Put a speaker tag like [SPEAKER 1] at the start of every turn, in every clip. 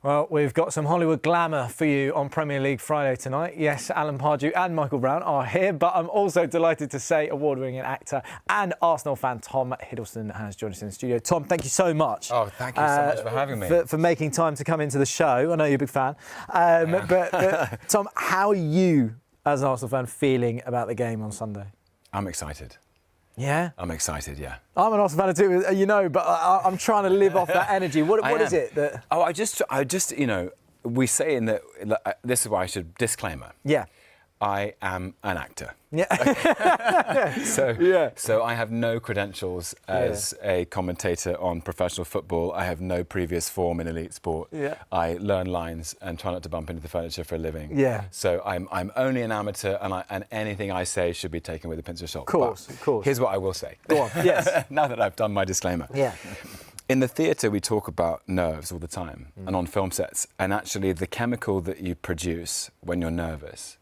[SPEAKER 1] Well, we've got some Hollywood glamour for you on Premier League Friday tonight. Yes, Alan Pardew and Michael Brown are here, but I'm also delighted to say award-winning actor and Arsenal fan Tom Hiddleston has joined us in the studio. Tom, thank you so much.
[SPEAKER 2] Oh, thank you so much for having me.
[SPEAKER 1] For making time to come into the show. I know you're a big fan. But Tom, how are you, as an Arsenal fan, feeling about the game on Sunday?
[SPEAKER 2] I'm excited.
[SPEAKER 1] Yeah?
[SPEAKER 2] I'm excited, yeah.
[SPEAKER 1] I'm an Arsenal fan too, you know, but I'm trying to live off that energy. What is it that...
[SPEAKER 2] Oh, I just, you know, we say in the... This is why I should... Disclaimer.
[SPEAKER 1] Yeah.
[SPEAKER 2] I am an actor.
[SPEAKER 1] Yeah.
[SPEAKER 2] So I have no credentials as a commentator on professional football. I have no previous form in elite sport.
[SPEAKER 1] Yeah.
[SPEAKER 2] I learn lines and try not to bump into the furniture for a living.
[SPEAKER 1] Yeah.
[SPEAKER 2] So I'm only an amateur, and anything I say should be taken with a pinch of salt.
[SPEAKER 1] Of course.
[SPEAKER 2] Here's what I will say.
[SPEAKER 1] Go on. Yes.
[SPEAKER 2] Now that I've done my disclaimer.
[SPEAKER 1] Yeah.
[SPEAKER 2] In the theatre, we talk about nerves all the time, and on film sets. And actually, the chemical that you produce when you're nervous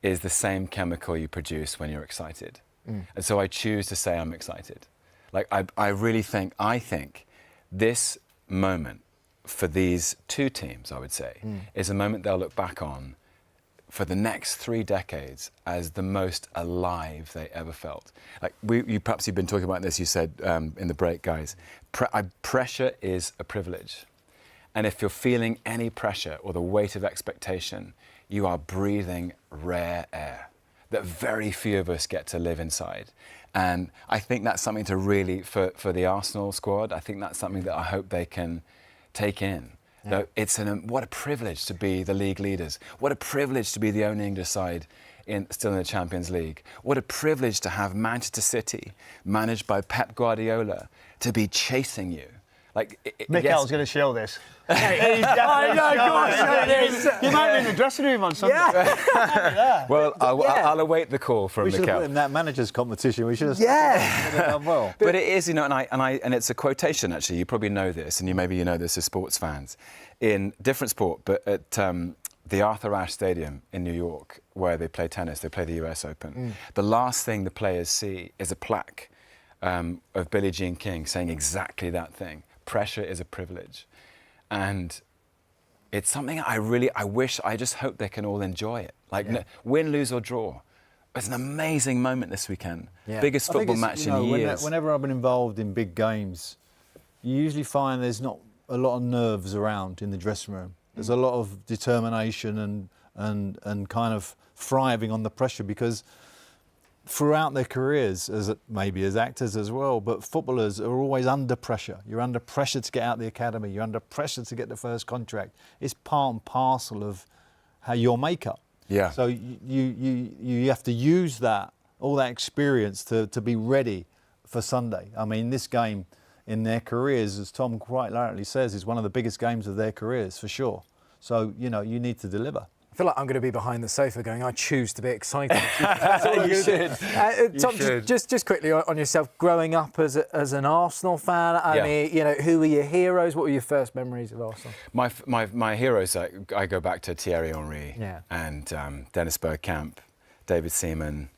[SPEAKER 2] is the same chemical you produce when you're excited. And so I choose to say I'm excited. Like, I think this moment for these two teams, I would say, is a moment they'll look back on for the next 3 decades as the most alive they ever felt. Like, perhaps you've been talking about this, you said in the break, guys, pressure is a privilege. And if you're feeling any pressure or the weight of expectation, you are breathing rare air that very few of us get to live inside. And I think that's something to really, for the Arsenal squad, I think that's something that I hope they can take in. Yeah. What a privilege to be the league leaders. What a privilege to be the only English side still in the Champions League. What a privilege to have Manchester City, managed by Pep Guardiola, to be chasing you. Like,
[SPEAKER 3] Mikel's going to show this.
[SPEAKER 1] He's definitely
[SPEAKER 3] You might be in the dressing room on Sunday.
[SPEAKER 1] Yeah.
[SPEAKER 2] Well, I'll await the call from
[SPEAKER 4] Mikel. We should have put in that managers' competition. We should have done well.
[SPEAKER 2] But it is, you know, and it's a quotation, actually. You probably know this, and maybe you know this as sports fans. In different sport, but at the Arthur Ashe Stadium in New York, where they play tennis, they play the US Open, the last thing the players see is a plaque of Billie Jean King saying exactly that thing. Pressure is a privilege. And it's something I just hope they can all enjoy it. Like, win, lose or draw. It's an amazing moment this weekend. Yeah. Biggest football match in years.
[SPEAKER 4] Whenever I've been involved in big games, you usually find there's not a lot of nerves around in the dressing room. There's a lot of determination and kind of thriving on the pressure, because throughout their careers, maybe as actors as well, but footballers are always under pressure. You're under pressure to get out of the academy. You're under pressure to get the first contract. It's part and parcel of how your makeup.
[SPEAKER 2] Yeah.
[SPEAKER 4] So you have to use all that experience to be ready for Sunday. I mean, this game in their careers, as Tom quite rightly says, is one of the biggest games of their careers, for sure. So, you know, you need to deliver.
[SPEAKER 1] I feel like I'm going to be behind the sofa going, I choose to be excited.
[SPEAKER 2] You should.
[SPEAKER 1] Tom, just quickly on yourself, growing up as an Arsenal fan, I mean, you know, who were your heroes? What were your first memories of Arsenal?
[SPEAKER 2] My heroes, I go back to Thierry Henry and Dennis Bergkamp, David Seaman,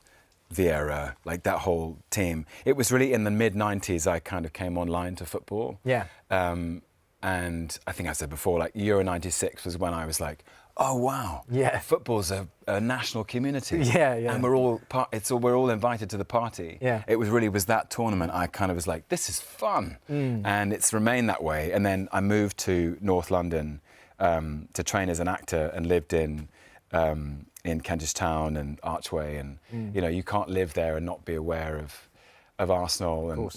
[SPEAKER 2] Vieira, like that whole team. It was really in the mid-90s I kind of came online to football. Yeah. And I think I said before, like Euro 96 was when I was like, oh wow! Yeah, football's a national community. Yeah, and we're all invited to the party. Yeah, it was that tournament. I kind of was like, this is fun, and it's remained that way. And then I moved to North London to train as an actor, and lived in Kentish Town and Archway, and you know, you can't live there and not be aware of Arsenal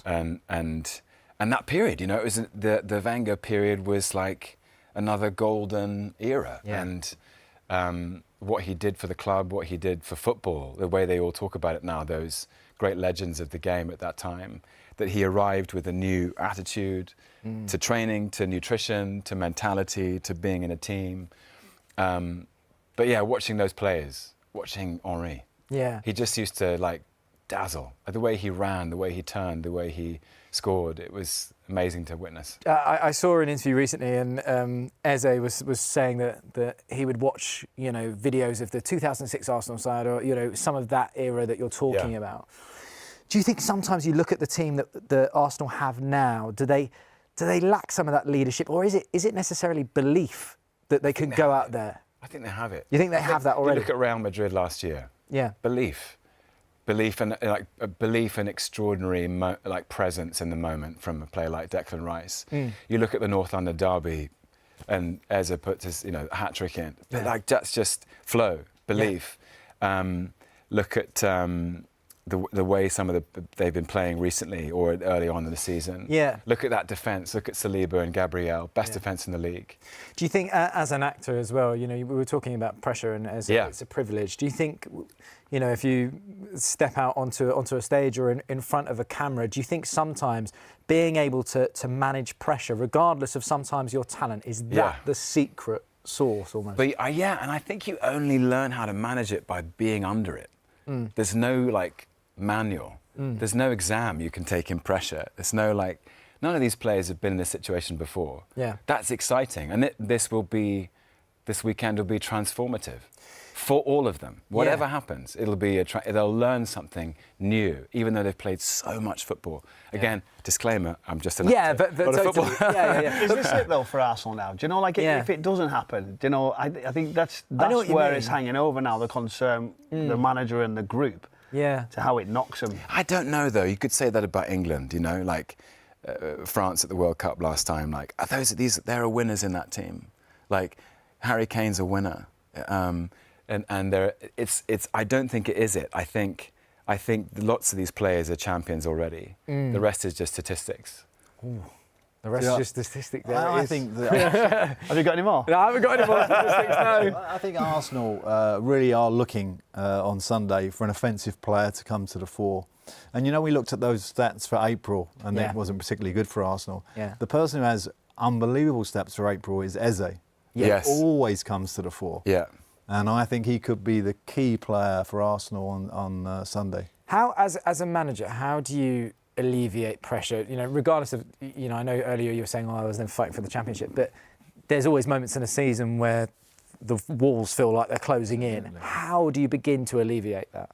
[SPEAKER 2] and that period. You know, it was the Wenger period was like another golden era, and what he did for the club, what he did for football, the way they all talk about it now, those great legends of the game at that time, that he arrived with a new attitude to training, to nutrition, to mentality, to being in a team. But yeah, watching those players, watching Henry, he just used to like dazzle. The way he ran, the way he turned, the way he scored, it was amazing to witness.
[SPEAKER 1] I saw an interview recently, and Eze was saying that he would watch, you know, videos of the 2006 Arsenal side, or, you know, some of that era that you're talking about. Do you think sometimes you look at the team that Arsenal have now, do they do they lack some of that leadership, or is it necessarily belief that they can go out there?
[SPEAKER 2] I think they have it.
[SPEAKER 1] You think they have that already?
[SPEAKER 2] You look at Real Madrid last year.
[SPEAKER 1] Yeah.
[SPEAKER 2] Belief and extraordinary presence in the moment from a player like Declan Rice. You look at the North London derby, and Eze puts his hat trick in. But that's just flow, belief. Look at the way they've been playing recently or early on in the season.
[SPEAKER 1] Yeah.
[SPEAKER 2] Look at that defence. Look at Saliba and Gabriel, best defence in the league.
[SPEAKER 1] Do you think, as an actor as well, we were talking about pressure and it's a privilege. Do you think, if you step out onto a stage or in front of a camera, do you think sometimes being able to manage pressure, regardless of sometimes your talent, is that the secret sauce almost?
[SPEAKER 2] But and I think you only learn how to manage it by being under it. There's no manual. There's no exam you can take in pressure. There's no none of these players have been in this situation before.
[SPEAKER 1] Yeah.
[SPEAKER 2] That's exciting, and this weekend will be transformative for all of them. Whatever happens, it'll be they'll learn something new, even though they've played so much football. Again, disclaimer: I'm just an actor,
[SPEAKER 1] but
[SPEAKER 2] not a
[SPEAKER 1] totally.
[SPEAKER 2] footballer.
[SPEAKER 3] Is this it though for Arsenal now? Do you know, if it doesn't happen, do you know, I think that's where it's hanging over now. The concern, the manager and the group.
[SPEAKER 1] Yeah.
[SPEAKER 3] To how it knocks them.
[SPEAKER 2] I don't know though. You could say that about England. France at the World Cup last time. There are winners in that team. Harry Kane's a winner. And I don't think it is it. I think lots of these players are champions already. The rest is just statistics.
[SPEAKER 1] Ooh. The rest is just statistics.
[SPEAKER 4] I think that.
[SPEAKER 3] Have you got any more?
[SPEAKER 1] No, I haven't got any more statistics, no.
[SPEAKER 4] I think Arsenal really are looking on Sunday for an offensive player to come to the fore. And we looked at those stats for April, and it wasn't particularly good for Arsenal.
[SPEAKER 1] Yeah.
[SPEAKER 4] The person who has unbelievable stats for April is Eze.
[SPEAKER 2] Yes.
[SPEAKER 4] He always comes to the fore.
[SPEAKER 2] Yeah.
[SPEAKER 4] And I think he could be the key player for Arsenal on Sunday.
[SPEAKER 1] How, as a manager, how do you alleviate pressure? Regardless of, I know earlier you were saying, I was then fighting for the championship, but there's always moments in a season where the walls feel like they're closing in. How do you begin to alleviate that?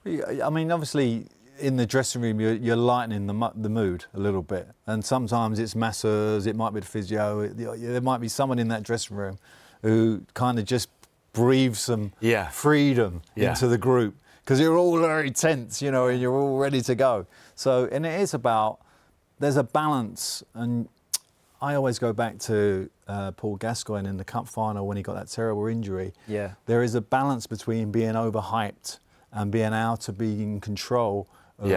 [SPEAKER 4] I mean, obviously, in the dressing room, you're lightening the mood a little bit. And sometimes it's masseurs, it might be the physio, there might be someone in that dressing room who kind of just breathes some freedom into the group. Because you're all very tense, and you're all ready to go. So, and it is about, there's a balance. And I always go back to Paul Gascoigne in the cup final when he got that terrible injury.
[SPEAKER 1] Yeah.
[SPEAKER 4] There is a balance between being overhyped and being able to be in control of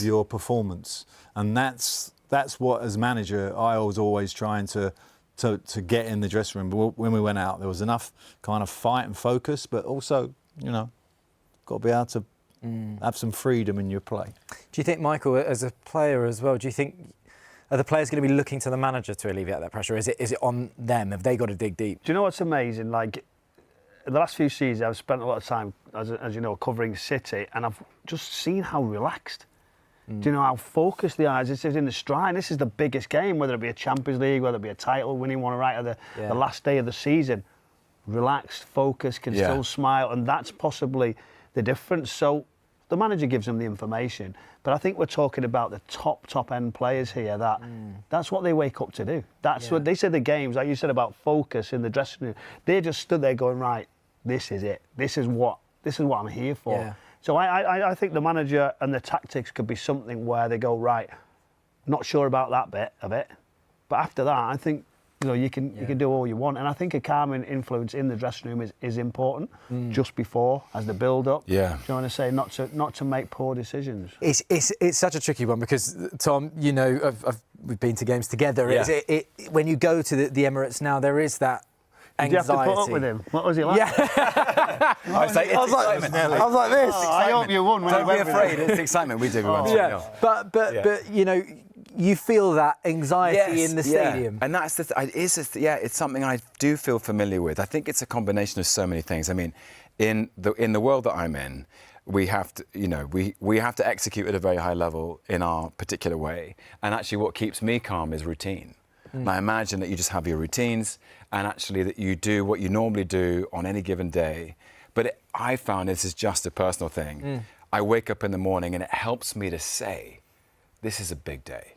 [SPEAKER 4] your performance. And that's what, as manager, I was always trying to get in the dressing room. But when we went out, there was enough kind of fight and focus, but also, got to be able to have some freedom in your play.
[SPEAKER 1] Do you think, Michael, as a player as well, are the players going to be looking to the manager to alleviate that pressure? Is it on them? Have they got to dig deep?
[SPEAKER 3] Do you know what's amazing? In the last few seasons, I've spent a lot of time, as you know, covering City, and I've just seen how relaxed. Do you know how focused they are? This is in the stride. This is the biggest game, whether it be a Champions League, whether it be a title, winning one right at the last day of the season. Relaxed, focused, can still smile, and that's possibly the difference. So the manager gives them the information, but I think we're talking about the top end players here. That's what they wake up to do. That's what they said. The games, like you said about focus in the dressing room, they just stood there going, right, this is it. This is what I'm here for.
[SPEAKER 1] Yeah.
[SPEAKER 3] So I think the manager and the tactics could be something where they go, right, not sure about that bit of it, but after that, I think you can do all you want, and I think a calming influence in the dressing room is important. Just before, as the build up. Yeah. Do you know what I say? Not to make poor decisions.
[SPEAKER 1] It's such a tricky one because, Tom, we've been to games together. Yeah. When you go to the Emirates now, there is that anxiety.
[SPEAKER 3] Did you have to put up with him? What was he like?
[SPEAKER 1] Yeah.
[SPEAKER 2] I was like this.
[SPEAKER 3] Oh, I hope you won.
[SPEAKER 2] Don't be afraid. It's excitement. We did. We won 2-0.
[SPEAKER 1] But you feel that anxiety in the stadium.
[SPEAKER 2] And that's it's something I do feel familiar with. I think it's a combination of so many things. I mean, in the world that I'm in, we have to, we have to execute at a very high level in our particular way. And actually what keeps me calm is routine. And I imagine that you just have your routines and actually that you do what you normally do on any given day. But I found this is just a personal thing. I wake up in the morning and it helps me to say, this is a big day.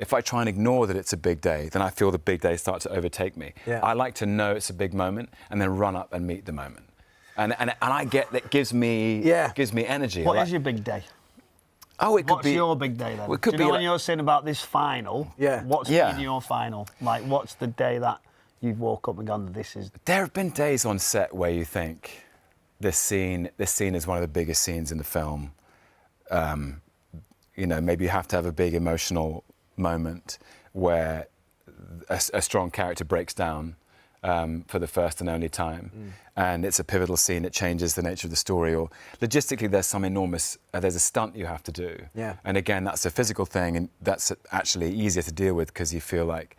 [SPEAKER 2] If I try and ignore that it's a big day, then I feel the big day start to overtake me.
[SPEAKER 1] Yeah.
[SPEAKER 2] I like to know it's a big moment and then run up and meet the moment. And I get that gives me energy.
[SPEAKER 3] What is your big day?
[SPEAKER 2] Oh, it could
[SPEAKER 3] What's
[SPEAKER 2] be
[SPEAKER 3] your big day then?
[SPEAKER 2] Well, it could
[SPEAKER 3] Do you
[SPEAKER 2] be
[SPEAKER 3] know
[SPEAKER 2] like,
[SPEAKER 3] when you're saying about this final?
[SPEAKER 1] Yeah.
[SPEAKER 3] What's
[SPEAKER 2] Yeah.
[SPEAKER 3] been your final? Like, what's the day that you've woke up and gone, this is...
[SPEAKER 2] There have been days on set where you think this scene is one of the biggest scenes in the film. You know, maybe you have to have a big emotional moment where a strong character breaks down for the first and only time, and it's a pivotal scene. It changes the nature of the story, or logistically, there's some enormous. There's a stunt you have to do, and again, that's a physical thing, and that's actually easier to deal with because you feel like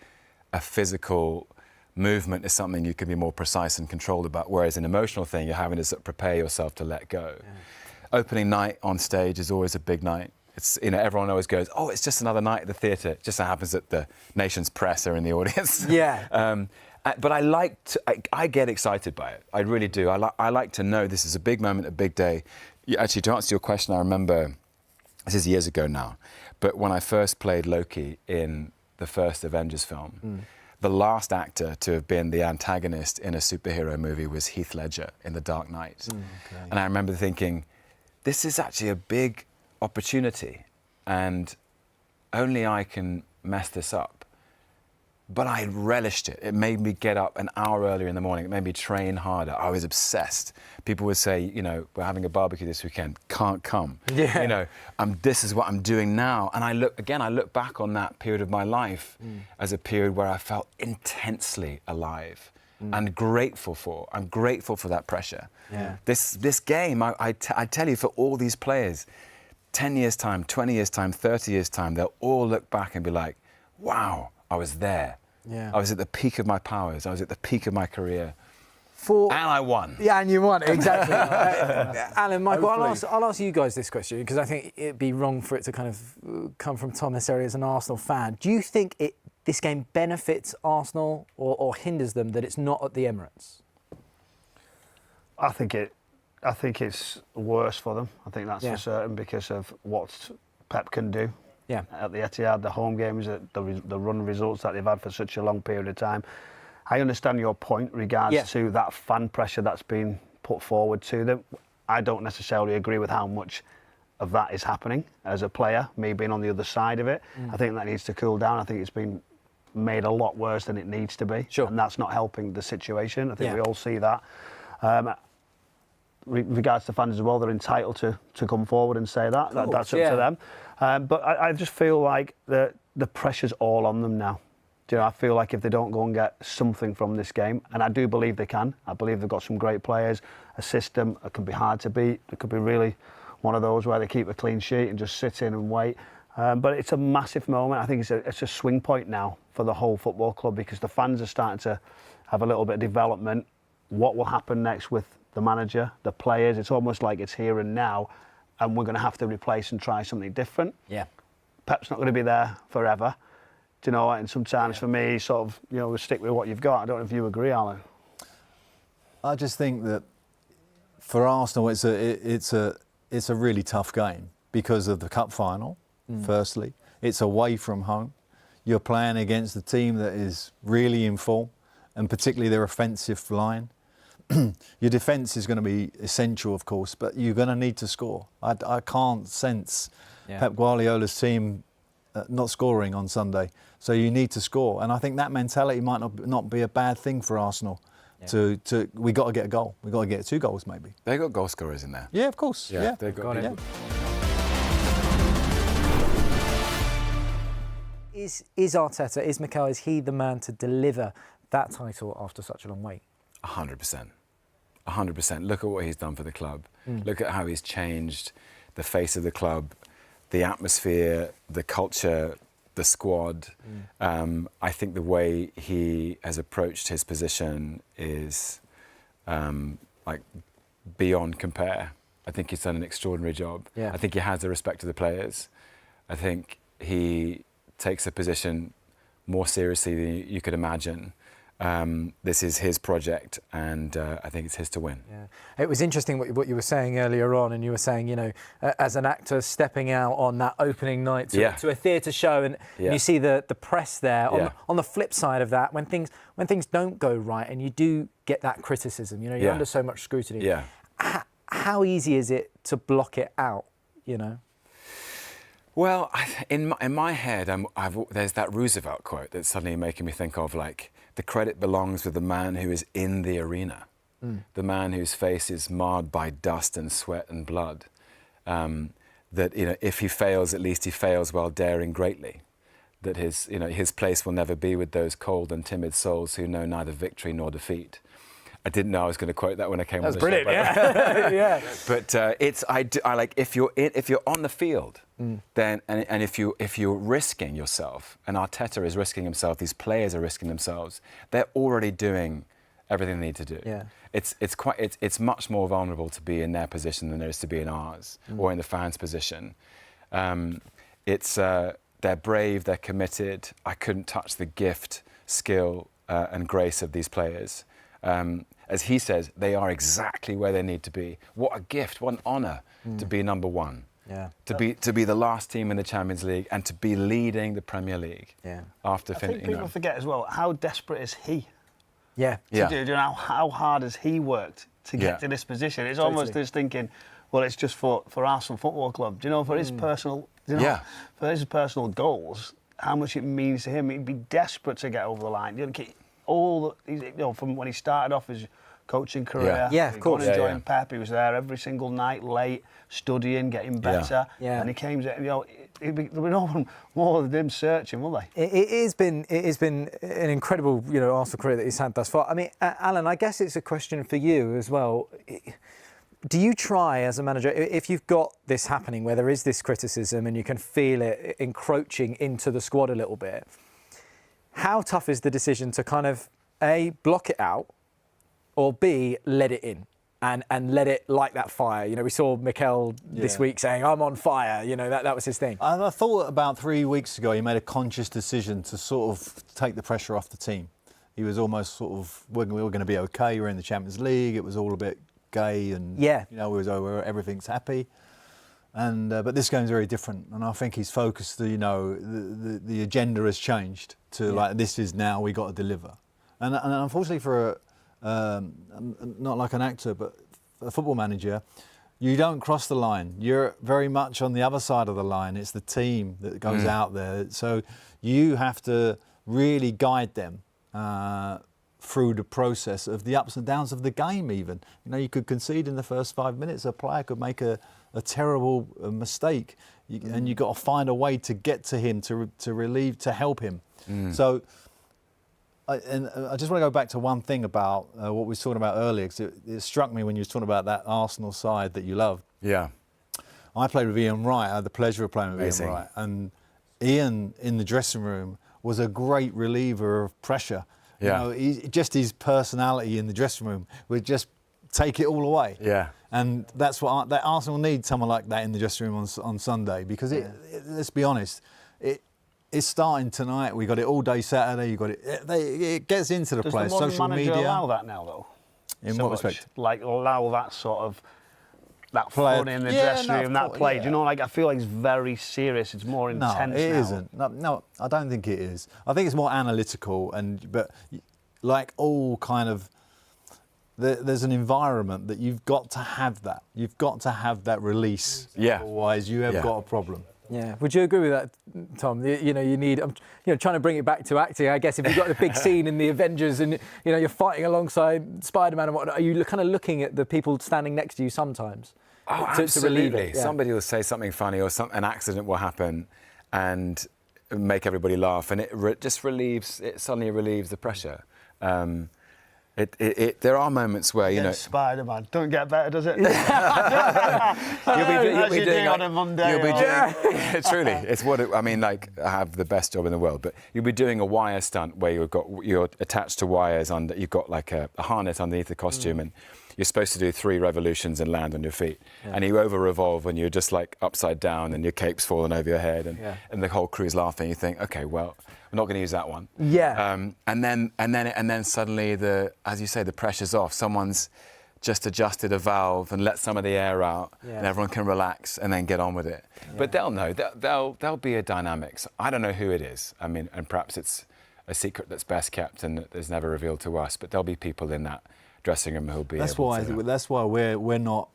[SPEAKER 2] a physical movement is something you can be more precise and controlled about, whereas an emotional thing, you're having to sort of prepare yourself to let go. Opening night on stage is always a big night. It's, you know, everyone always goes, oh, it's just another night at the theatre. It just so happens that the nation's press are in the audience.
[SPEAKER 1] Yeah.
[SPEAKER 2] But I get excited by it. I really do. I like to know this is a big moment, a big day. Actually, to answer your question, I remember, this is years ago now, but when I first played Loki in the first Avengers film, the last actor to have been the antagonist in a superhero movie was Heath Ledger in The Dark Knight. And I remember thinking, this is actually a big opportunity, and only I can mess this up. But I relished it. It made me get up an hour earlier in the morning. It made me train harder. I was obsessed. People would say, you know, we're having a barbecue this weekend. Can't come.
[SPEAKER 1] Yeah.
[SPEAKER 2] You know, this is what I'm doing now. And I look back on that period of my life as a period where I felt intensely alive and grateful for. I'm grateful for that pressure.
[SPEAKER 1] Yeah.
[SPEAKER 2] This game, I tell you, for all these players, 10 years' time, 20 years' time, 30 years' time, they'll all look back and be like, wow, I was there.
[SPEAKER 1] Yeah.
[SPEAKER 2] I was at the peak of my powers. I was at the peak of my career. And I won.
[SPEAKER 1] Yeah, and you won, exactly. Alan, Michael, I'll ask you guys this question, because I think it'd be wrong for it to kind of come from Tom necessarily as an Arsenal fan. Do you think this game benefits Arsenal or hinders them that it's not at the Emirates?
[SPEAKER 3] I think it's worse for them. I think that's for certain, because of what Pep can do.
[SPEAKER 1] Yeah.
[SPEAKER 3] At the Etihad, the home games, the run results that they've had for such a long period of time. I understand your point regards to that fan pressure that's been put forward to them. I don't necessarily agree with how much of that is happening as a player, me being on the other side of it. I think that needs to cool down. I think it's been made a lot worse than it needs to be.
[SPEAKER 1] Sure.
[SPEAKER 3] And that's not helping the situation. I think we all see that. Regards to fans as well, they're entitled to come forward and say that. That's up to them. But I just feel like the pressure's all on them now. Do you know, I feel like if they don't go and get something from this game, and I do believe they can, I believe they've got some great players, a system that can be hard to beat. It could be really one of those where they keep a clean sheet and just sit in and wait. But it's a massive moment. I think it's a swing point now for the whole football club, because the fans are starting to have a little bit of development. What will happen next with the manager, the players? It's almost like it's here and now, and we're going to have to replace and try something different.
[SPEAKER 1] Yeah.
[SPEAKER 3] Pep's not going to be there forever. Do you know? And sometimes for me, sort of, you know, we stick with what you've got. I don't know if you agree, Alan.
[SPEAKER 4] I just think that for Arsenal, it's a really tough game because of the cup final. Firstly, it's away from home. You're playing against a team that is really in form, and particularly their offensive line. Your defence is going to be essential, of course, but you're going to need to score. I can't sense Pep Guardiola's team not scoring on Sunday, so you need to score. And I think that mentality might not be a bad thing for Arsenal. We got to get a goal. We got to get 2 goals, maybe.
[SPEAKER 2] They got goal scorers in there.
[SPEAKER 4] Yeah, of course. Yeah,
[SPEAKER 2] they've got it.
[SPEAKER 1] Is Arteta, is Mikel, is he the man to deliver that title after such a long wait?
[SPEAKER 2] 100%. 100%. Look at what he's done for the club. Look at how he's changed the face of the club, the atmosphere, the culture, the squad. I think the way he has approached his position is like beyond compare. I think he's done an extraordinary job.
[SPEAKER 1] Yeah.
[SPEAKER 2] I think he has the respect of the players. I think he takes the position more seriously than you could imagine. This is his project, and I think it's his to win.
[SPEAKER 1] Yeah. It was interesting what you were saying earlier on, and you were saying, you know, as an actor stepping out on that opening night to a theatre show, and you see the press there. On the flip side of that, when things don't go right, and you do get that criticism, you know, you're under so much scrutiny.
[SPEAKER 2] Yeah.
[SPEAKER 1] How easy is it to block it out? You know.
[SPEAKER 2] Well, in my head, there's that Roosevelt quote that's suddenly making me think of, like, the credit belongs with the man who is in the arena, the man whose face is marred by dust and sweat and blood. That, you know, if he fails, at least he fails while daring greatly. That his place will never be with those cold and timid souls who know neither victory nor defeat. I didn't know I was going to quote that when I came on the show. That's
[SPEAKER 1] brilliant, yeah.
[SPEAKER 2] But I like, if you're on the field, then and if you're risking yourself, and Arteta is risking himself, these players are risking themselves, they're already doing everything they need to do.
[SPEAKER 1] Yeah.
[SPEAKER 2] It's much more vulnerable to be in their position than there is to be in ours or in the fans' position. They're brave, they're committed. I couldn't touch the gift, skill, and grace of these players. As he says, they are exactly where they need to be. What a gift, what an honour to be number one.
[SPEAKER 1] Yeah.
[SPEAKER 2] To be the last team in the Champions League and to be leading the Premier League.
[SPEAKER 1] Yeah.
[SPEAKER 2] After
[SPEAKER 3] I think people forget as well, how desperate is he?
[SPEAKER 1] Yeah.
[SPEAKER 3] To do how hard has he worked to get to this position? It's almost this thinking, well, it's just for Arsenal Football Club. Do you know, for his personal, for his personal goals, how much it means to him? He'd be desperate to get over the line. From when he started off his coaching career.
[SPEAKER 1] Yeah, of course.
[SPEAKER 3] Enjoying Pep, he was there every single night, late, studying, getting better.
[SPEAKER 1] Yeah.
[SPEAKER 3] And he came, there'll be no one more than him searching, will they?
[SPEAKER 1] It has been an incredible, Arsenal career that he's had thus far. I mean, Alan, I guess it's a question for you as well. Do you try as a manager, if you've got this happening where there is this criticism and you can feel it encroaching into the squad a little bit, how tough is the decision to kind of, A, block it out, or B, let it in and let it light that fire? We saw Mikel this week saying, I'm on fire. That was his thing.
[SPEAKER 4] I thought about 3 weeks ago he made a conscious decision to sort of take the pressure off the team. He was almost sort of, we were going to be okay, we're in the Champions League, it was all a bit gay and, everything's happy. And but this game's very different, and I think he's focused. The agenda has changed to like this is now we got to deliver, and unfortunately for not like an actor but a football manager, you don't cross the line. You're very much on the other side of the line. It's the team that goes out there, so you have to really guide them through the process of the ups and downs of the game. Even you could concede in the first 5 minutes. A player could make a terrible mistake, and you've got to find a way to get to him, to help him. So, I just want to go back to one thing about what we were talking about earlier, because it struck me when you were talking about that Arsenal side that you love.
[SPEAKER 2] Yeah.
[SPEAKER 4] I played with Ian Wright. I had the pleasure of playing with Ian Wright. And Ian, in the dressing room, was a great reliever of pressure. Just his personality in the dressing room would just take it all away. Yeah. And that's what that Arsenal need, someone like that in the dressing room on Sunday, because let's be honest, it's starting tonight. We got it all day Saturday. You got it. It gets into the place. Social media.
[SPEAKER 3] Does the allow that now, though?
[SPEAKER 4] In what respect?
[SPEAKER 3] Like allow that sort of fun in the dressing room, that play. Do you know? Like I feel like it's very serious. It's more intense.
[SPEAKER 4] No, it isn't. No, I don't think it is. I think it's more analytical, but like all kind of. There's an environment that you've got to have that. You've got to have that release. Yeah. Otherwise, you have got a problem.
[SPEAKER 1] Yeah. Would you agree with that, Tom? You need. I'm trying to bring it back to acting. I guess if you've got the big scene in the Avengers and you're fighting alongside Spider-Man and whatnot, are you kind of looking at the people standing next to you sometimes?
[SPEAKER 2] Oh, absolutely. To relieve it? Yeah. Somebody will say something funny, or an accident will happen, and make everybody laugh, and it just relieves. It suddenly relieves the pressure. There are moments where
[SPEAKER 3] Spider-Man don't get better, does it?
[SPEAKER 2] You'll be doing
[SPEAKER 3] on a Monday.
[SPEAKER 2] You'll be doing. Truly, it's what I mean. Like I have the best job in the world, but you'll be doing a wire stunt where you're attached to wires under. You've got like a harness underneath the costume, and you're supposed to do 3 revolutions and land on your feet, and you over-revolve when you're just like upside down and your cape's falling over your head, and the whole crew's laughing. You think, okay, well, we're not going to use that one.
[SPEAKER 1] Yeah.
[SPEAKER 2] And then suddenly as you say, the pressure's off. Someone's just adjusted a valve and let some of the air out, and everyone can relax and then get on with it. But they'll know. There'll be a dynamics. I don't know who it is. I mean, and perhaps it's a secret that's best kept and that is never revealed to us. But there'll be people in that dressing room who'll be. That's
[SPEAKER 4] why we're not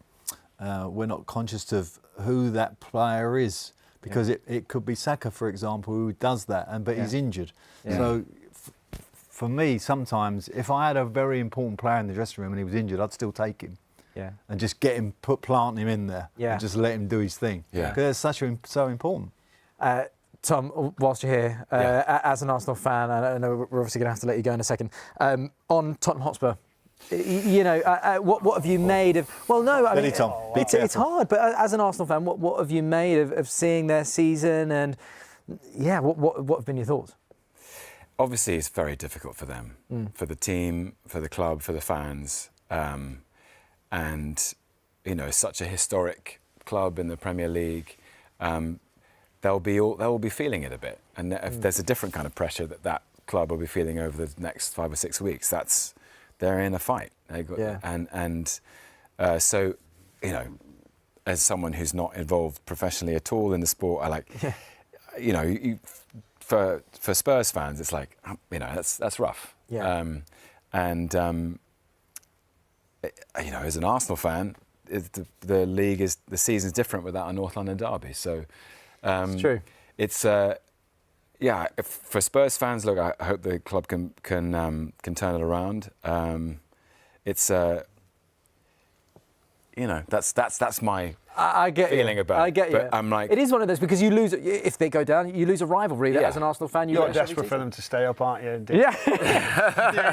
[SPEAKER 4] conscious of who that player is, because it could be Saka, for example, who does that, but he's injured. So. For me, sometimes, if I had a very important player in the dressing room and he was injured, I'd still take him. And just get him, plant him in there. And just let him do his thing. Because it's so important.
[SPEAKER 1] Tom, whilst you're here, as an Arsenal fan, I know we're obviously going to have to let you go in a second, on Tottenham Hotspur, what have you made of... Well, no, I mean,
[SPEAKER 4] Tom,
[SPEAKER 1] it's hard, but as an Arsenal fan, what have you made of seeing their season? And, what have been your thoughts?
[SPEAKER 2] Obviously, it's very difficult for them, for the team, for the club, for the fans, and it's such a historic club in the Premier League. They'll be feeling it a bit, and if there's a different kind of pressure that club will be feeling over the next 5 or 6 weeks. They're in a fight, so as someone who's not involved professionally at all in the sport, I like, For Spurs fans, it's like, that's rough. As an Arsenal fan, the season's different without a North London derby. So
[SPEAKER 1] it's true.
[SPEAKER 2] It's for Spurs fans, look, I hope the club can turn it around. That's my feeling about it.
[SPEAKER 1] I get you.
[SPEAKER 2] But I'm like,
[SPEAKER 1] it is one of those, because you lose, if they go down, you lose a rivalry that as an Arsenal fan,
[SPEAKER 3] you're desperate for them to stay up, aren't you? Doing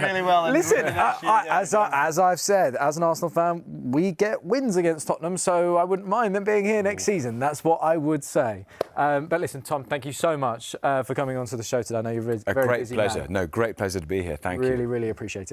[SPEAKER 3] really well.
[SPEAKER 1] Listen, as I've said, as an Arsenal fan, we get wins against Tottenham, so I wouldn't mind them being here next season. That's what I would say. But listen, Tom, thank you so much for coming on to the show today. I know you're very busy.
[SPEAKER 2] A great pleasure. No, great pleasure to be here. Thank you.
[SPEAKER 1] Really, really appreciate it.